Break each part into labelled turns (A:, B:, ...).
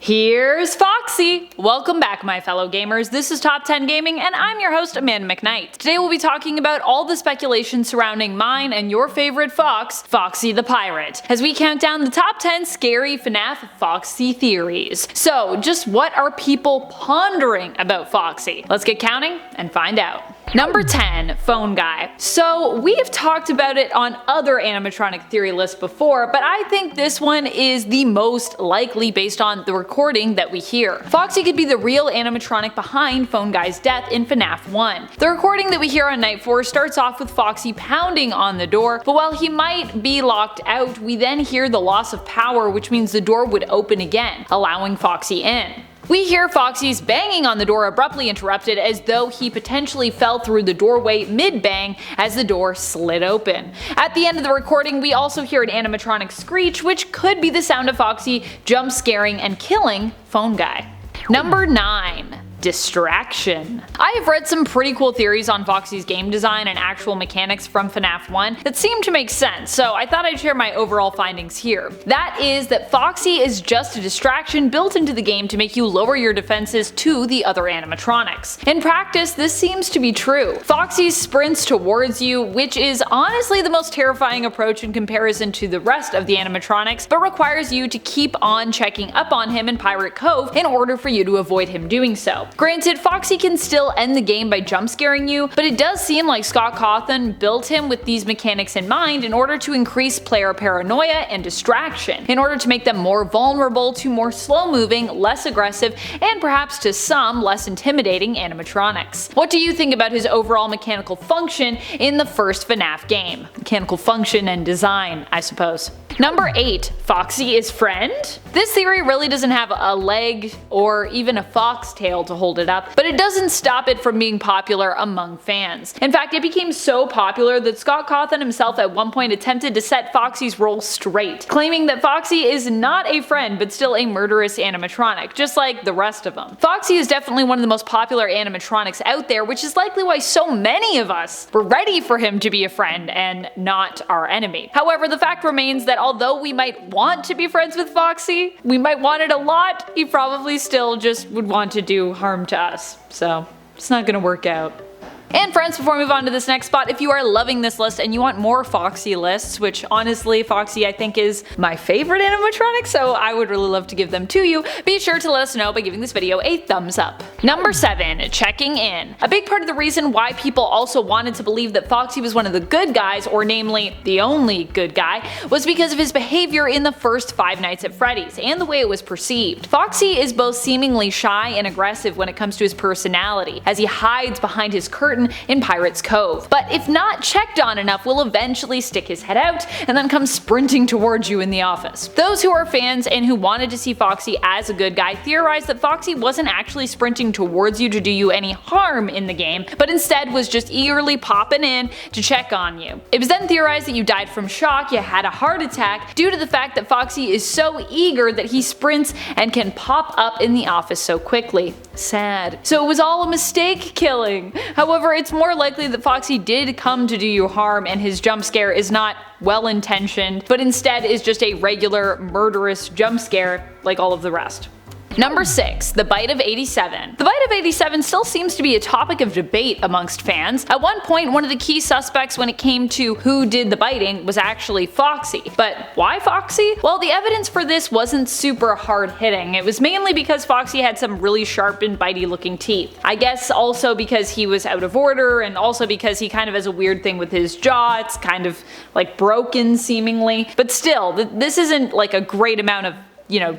A: Here's Foxy! Welcome back, my fellow gamers. This is Top 10 Gaming, and I'm your host, Amanda McKnight. Today we'll be talking about all the speculation surrounding mine and your favorite fox, Foxy the Pirate, as we count down the top 10 scary FNAF Foxy theories. So, just what are people pondering about Foxy? Let's get counting and find out. Number 10, Phone Guy. So we've talked about it on other animatronic theory lists before, but I think this one is the most likely based on the recording that we hear. Foxy could be the real animatronic behind Phone Guy's death in FNAF 1. The recording that we hear on Night 4 starts off with Foxy pounding on the door, but while he might be locked out, we then hear the loss of power, which means the door would open again, allowing Foxy in. We hear Foxy's banging on the door abruptly interrupted as though he potentially fell through the doorway mid-bang as the door slid open. At the end of the recording, we also hear an animatronic screech, which could be the sound of Foxy jump scaring and killing Phone Guy. Number 9. Distraction. I have read some pretty cool theories on Foxy's game design and actual mechanics from FNAF 1 that seem to make sense, so I thought I'd share my overall findings here. That is that Foxy is just a distraction built into the game to make you lower your defenses to the other animatronics. In practice, this seems to be true. Foxy sprints towards you, which is honestly the most terrifying approach in comparison to the rest of the animatronics, but requires you to keep on checking up on him in Pirate Cove in order for you to avoid him doing so. Granted, Foxy can still end the game by jump scaring you, but it does seem like Scott Cawthon built him with these mechanics in mind in order to increase player paranoia and distraction, in order to make them more vulnerable to more slow-moving, less aggressive, and perhaps to some less intimidating animatronics. What do you think about his overall mechanical function in the first FNAF game? Mechanical function and design, I suppose. Number 8. Foxy is friend? This theory really doesn't have a leg or even a foxtail to hold it up, but it doesn't stop it from being popular among fans. In fact, it became so popular that Scott Cawthon himself at one point attempted to set Foxy's role straight, claiming that Foxy is not a friend but still a murderous animatronic, just like the rest of them. Foxy is definitely one of the most popular animatronics out there, which is likely why so many of us were ready for him to be a friend and not our enemy. However, the fact remains that although we might want to be friends with Foxy, we might want it a lot, he probably still just would want to do harm to us. So it's not gonna work out. And friends, before we move on to this next spot, if you are loving this list and you want more Foxy lists, which honestly Foxy I think is my favorite animatronic, so I would really love to give them to you, be sure to let us know by giving this video a thumbs up. Number 7. Checking in. A big part of the reason why people also wanted to believe that Foxy was one of the good guys, or namely the only good guy, was because of his behavior in the first Five Nights at Freddy's and the way it was perceived. Foxy is both seemingly shy and aggressive when it comes to his personality, as he hides behind his curtain in Pirate's Cove, but if not checked on enough will eventually stick his head out and then come sprinting towards you in the office. Those who are fans and who wanted to see Foxy as a good guy theorized that Foxy wasn't actually sprinting towards you to do you any harm in the game, but instead was just eagerly popping in to check on you. It was then theorized that you died from shock, you had a heart attack, due to the fact that Foxy is so eager that he sprints and can pop up in the office so quickly. Sad. So it was all a mistake killing. However, it's more likely that Foxy did come to do you harm and his jump scare is not well intentioned, but instead is just a regular murderous jump scare like all of the rest. Number 6. The Bite of 87. The Bite of 87 still seems to be a topic of debate amongst fans. At one point, one of the key suspects when it came to who did the biting was actually Foxy. But why Foxy? Well, the evidence for this wasn't super hard hitting. It was mainly because Foxy had some really sharp and bitey looking teeth. I guess also because he was out of order, and also because he kind of has a weird thing with his jaw. It's kind of like broken seemingly. But still, this isn't like a great amount of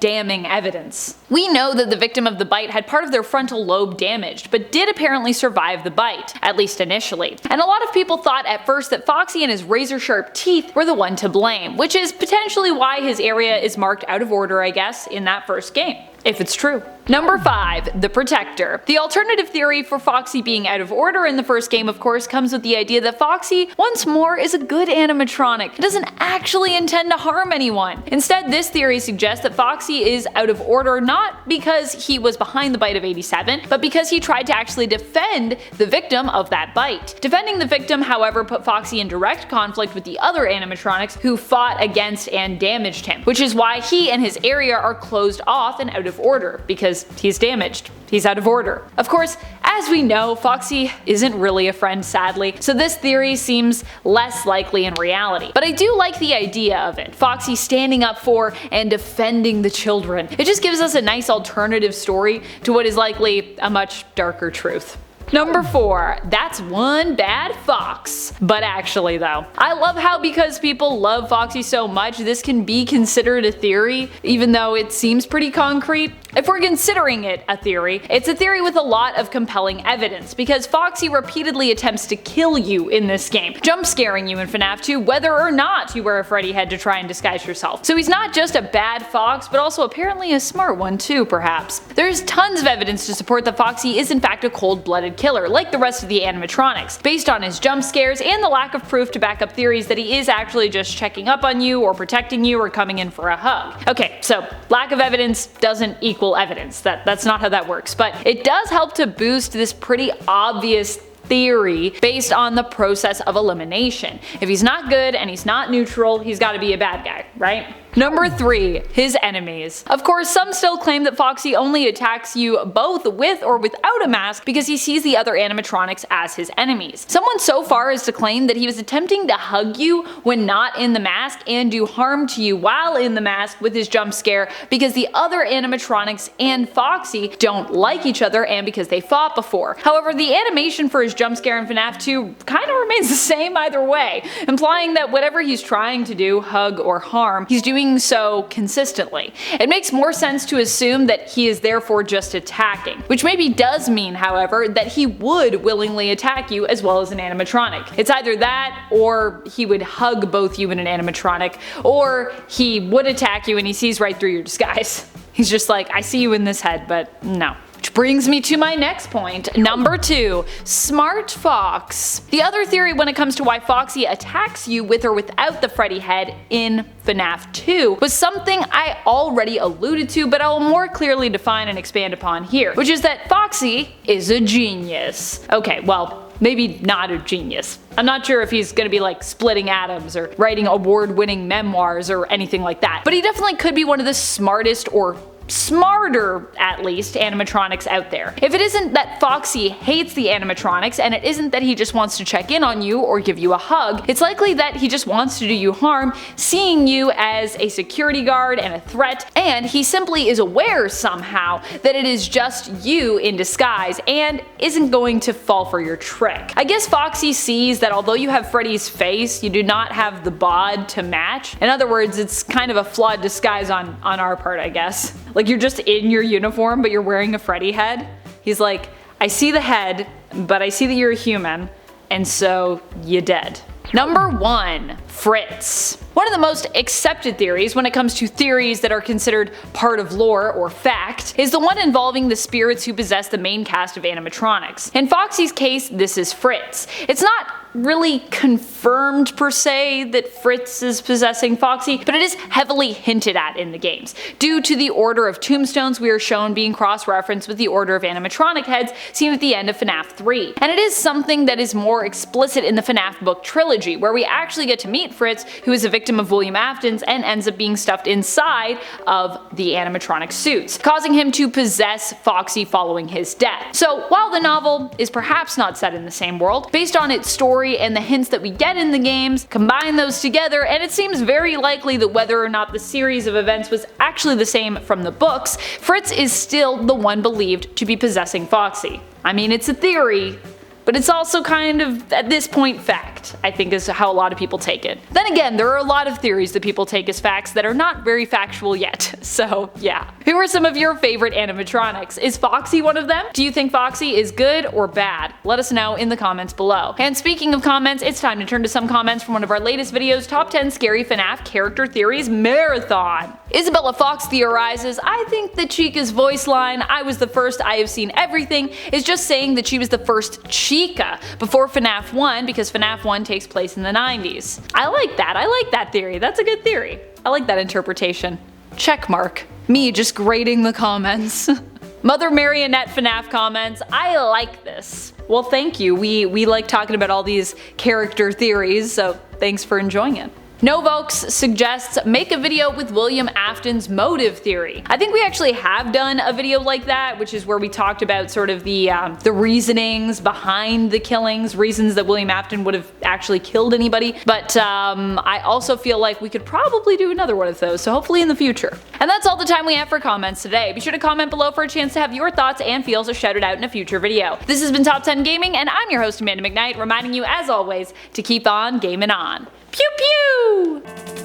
A: damning evidence. We know that the victim of the bite had part of their frontal lobe damaged, but did apparently survive the bite, at least initially. And a lot of people thought at first that Foxy and his razor-sharp teeth were the one to blame, which is potentially why his area is marked out of order, I guess, in that first game. If it's true. Number 5. The Protector. The alternative theory for Foxy being out of order in the first game, of course, comes with the idea that Foxy, once more, is a good animatronic. It doesn't actually intend to harm anyone. Instead, this theory suggests that Foxy is out of order not because he was behind the bite of 87, but because he tried to actually defend the victim of that bite. Defending the victim, however, put Foxy in direct conflict with the other animatronics who fought against and damaged him, which is why he and his area are closed off and out of of order because he's damaged. He's out of order. Of course, as we know, Foxy isn't really a friend, sadly, so this theory seems less likely in reality. But I do like the idea of it. Foxy standing up for and defending the children. It just gives us a nice alternative story to what is likely a much darker truth. Number 4, that's one bad fox. But actually though, I love how because people love Foxy so much, this can be considered a theory, even though it seems pretty concrete. If we're considering it a theory, it's a theory with a lot of compelling evidence, because Foxy repeatedly attempts to kill you in this game, jump scaring you in FNAF 2 whether or not you wear a Freddy head to try and disguise yourself. So he's not just a bad fox, but also apparently a smart one too, perhaps. There's tons of evidence to support that Foxy is in fact a cold-blooded killer, like the rest of the animatronics, based on his jump scares and the lack of proof to back up theories that he is actually just checking up on you or protecting you or coming in for a hug. Okay, so lack of evidence doesn't equal evidence. That's not how that works, but it does help to boost this pretty obvious theory based on the process of elimination. If he's not good and he's not neutral, he's gotta be a bad guy, right? Number 3, his enemies. Of course, some still claim that Foxy only attacks you both with or without a mask because he sees the other animatronics as his enemies. Someone so far as to claim that he was attempting to hug you when not in the mask and do harm to you while in the mask with his jump scare because the other animatronics and Foxy don't like each other and because they fought before. However, the animation for his jump scare in FNAF 2 kind of remains the same either way, implying that whatever he's trying to do, hug or harm, he's doing so consistently. It makes more sense to assume that he is therefore just attacking, which maybe does mean, however, that he would willingly attack you as well as an animatronic. It's either that, or he would hug both you and an animatronic, or he would attack you and he sees right through your disguise. He's just like, I see you in this head, but no. Which brings me to my next point. Number 2, smart fox. The other theory when it comes to why Foxy attacks you with or without the Freddy head in FNAF 2 was something I already alluded to, but I will more clearly define and expand upon here, which is that Foxy is a genius. Okay, well, maybe not a genius. I'm not sure if he's gonna be like splitting atoms or writing award-winning memoirs or anything like that, but he definitely could be one of the smartest, or smarter at least, animatronics out there. If it isn't that Foxy hates the animatronics and it isn't that he just wants to check in on you or give you a hug, it's likely that he just wants to do you harm, seeing you as a security guard and a threat, and he simply is aware somehow that it is just you in disguise and isn't going to fall for your trick. I guess Foxy sees that although you have Freddy's face, you do not have the bod to match. In other words, it's kind of a flawed disguise on our part, I guess. Like, you're just in your uniform, but you're wearing a Freddy head. He's like, I see the head, but I see that you're a human, and so you're dead. Number 1, Fritz. One of the most accepted theories when it comes to theories that are considered part of lore or fact is the one involving the spirits who possess the main cast of animatronics. In Foxy's case, this is Fritz. It's not really confirmed per se that Fritz is possessing Foxy, but it is heavily hinted at in the games, due to the order of tombstones we are shown being cross-referenced with the order of animatronic heads seen at the end of FNAF 3. And it is something that is more explicit in the FNAF book trilogy, where we actually get to meet Fritz, who is a victim of William Afton's and ends up being stuffed inside of the animatronic suits, causing him to possess Foxy following his death. So while the novel is perhaps not set in the same world, based on its story and the hints that we get in the games, combine those together and it seems very likely that whether or not the series of events was actually the same from the books, Fritz is still the one believed to be possessing Foxy. I mean, it's a theory, but it's also kind of, at this point, fact, I think is how a lot of people take it. Then again, there are a lot of theories that people take as facts that are not very factual yet, so yeah. Who are some of your favorite animatronics? Is Foxy one of them? Do you think Foxy is good or bad? Let us know in the comments below. And speaking of comments, it's time to turn to some comments from one of our latest videos, Top 10 Scary FNAF Character Theories Marathon. Isabella Fox theorizes, I think that Chica's voice line, "I was the first, I have seen everything," is just saying that she was the first Chica before FNAF 1 because FNAF 1 takes place in the 90s. I like that theory, that's a good theory. I like that interpretation. Check mark. Me just grading the comments. Mother Marionette FNAF comments, I like this. Well, thank you, we like talking about all these character theories, so thanks for enjoying it. Novokes suggests make a video with William Afton's motive theory. I think we actually have done a video like that, which is where we talked about sort of the reasonings behind the killings, reasons that William Afton would have actually killed anybody, but I also feel like we could probably do another one of those, so hopefully in the future. And that's all the time we have for comments today. Be sure to comment below for a chance to have your thoughts and feels shouted out in a future video. This has been Top 10 Gaming, and I'm your host Amanda McKnight, reminding you as always to keep on gaming on. Pew pew!